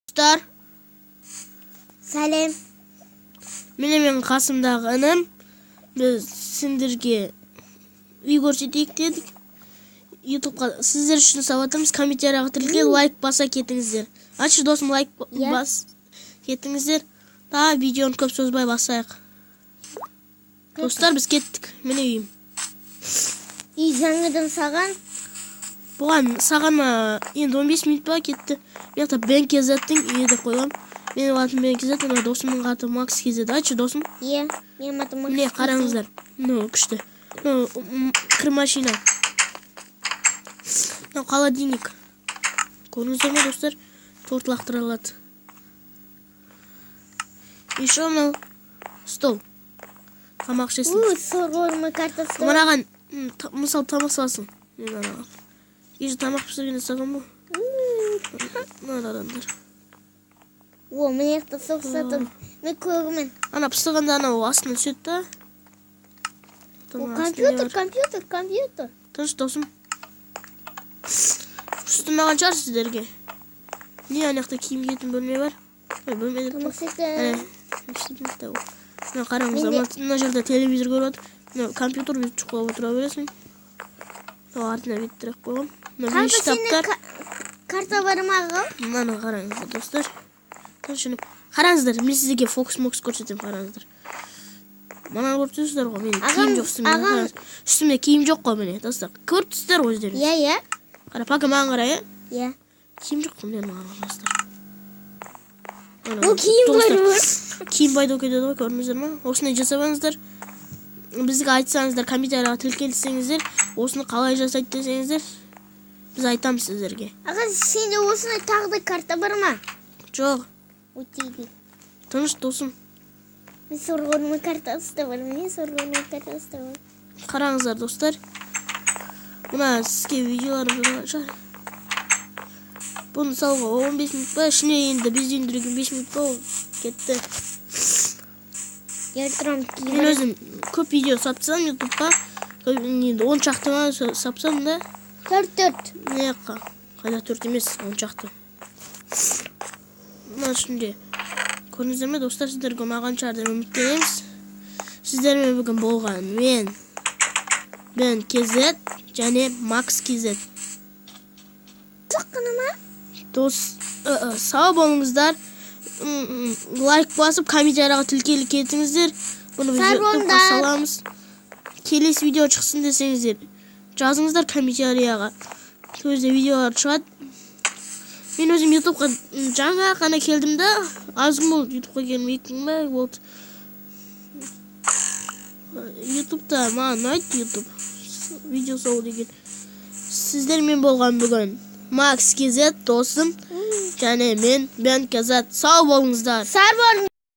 Dostlar, Салем. менің қасымдағы інім. Біз сендерге үй көрсетейік дедік. YouTube'ға сіздер үшін салатымыз. Комментарияға тіркелген лайк баса кетіңіздер. Ачы досым, лайк бас кетіңіздер. Та видеоны көп созбай басайық. Достар, біз кеттік. Міне үйім. Үй жаңадан саған. Бұған сағана енді 15 минут ба кетті. Мен жақта Бен Кезеттің үйі деп қойғам. Менің атым Бен Кезет, ана досымның аты Макс Кезет. Ачы досым. Иә, менің атым Макс. Міне қараңыздар. Күшті. Кір-машина. Холодильник. Көрдіңіздер ме, достар? Торт лақтыра алады. Еще мынау стол. Тамақ ішесің. Сорғырма картасы. Мынаған мысал тамақ салсын. Ежі тамақ пісіргенде саған бұл. Мынау адамдар. О, міне жақта соқсатым. Мен көргімен. Ана пісіргенде анау астына түседі да. Компьютер. Тыныш досым. Үстімаған шығар сіздерге. Не анақта киім киетін бөлме бар? Бөлме деп тұр. Мына қараңыз, мына жерде телевизор көріп отыр. Компьютер жұқылап отыра бересің. Артына беттірек қойғам. Қанша сенде карта бар ма? Мынаны қараңыздар, достар. Қараңыздар, мен сіздерге фокус-мокс көрсетем, қараңыздар. Мынаны көрсетесіздер ғой, менің киім жоқ үстімде. Үстімде киім жоқ қой, міне, достар. Көрсетесіздер ғой өздеріңіз. Иә. Қара, пака маған қарай, Иә. Киім жоқ қой, мен маған достар. Бұл киім бар ма? Киім байды өкедеді ғой, көрдіңіздер ма? Осыны жасабаңыздар. Бізге айтсаңыздар, комментарияға тіркелсеңіздер, осыны қалай жасайды десеңіздер, біз айтамыз сіздерге. Аға, сенде осыны тағы да карта бар ма? Жоқ. Өтейді. Тыныш досым. Мен сорғырма картасы да бар. Қараңыздар, достар. Мұна сізге видеоларым шығар. Бұны салға 15 минут ба, ішіне енді бездендірген 5 минут ба, кетті. Мен өзім көп видео сапсам YouTube'ға, 10 шақты ма сапсам да. 4. Не қайда 4 емес, 10 шақты. Мұна үшінде. Көріңіздер ме, достар, сіздерге ұнаған шығар деп үміттенеміз. Сіздермен бүгін болған мен Бен Кезет және Макс Кезет. Тұққыны ма? Дос, сау болыңыздар. Лайк басып, комментарияға тіркеліп кетіңіздер. Бұны біз YouTube'ға саламыз. Келесі видео шықсын десеңіздер, жазыңыздар комментарияға. Көзде видеолар шығады. Мен өзім YouTube'ға жаңа ғана келдім да, азым болды YouTube'ға келмей 2 күн бе болды. YouTube'да маған ұнайды YouTube видео салу деген. Сіздермен болған бүгін Макс Кезет досым және мен Бен Кезет. Сау болыңыздар.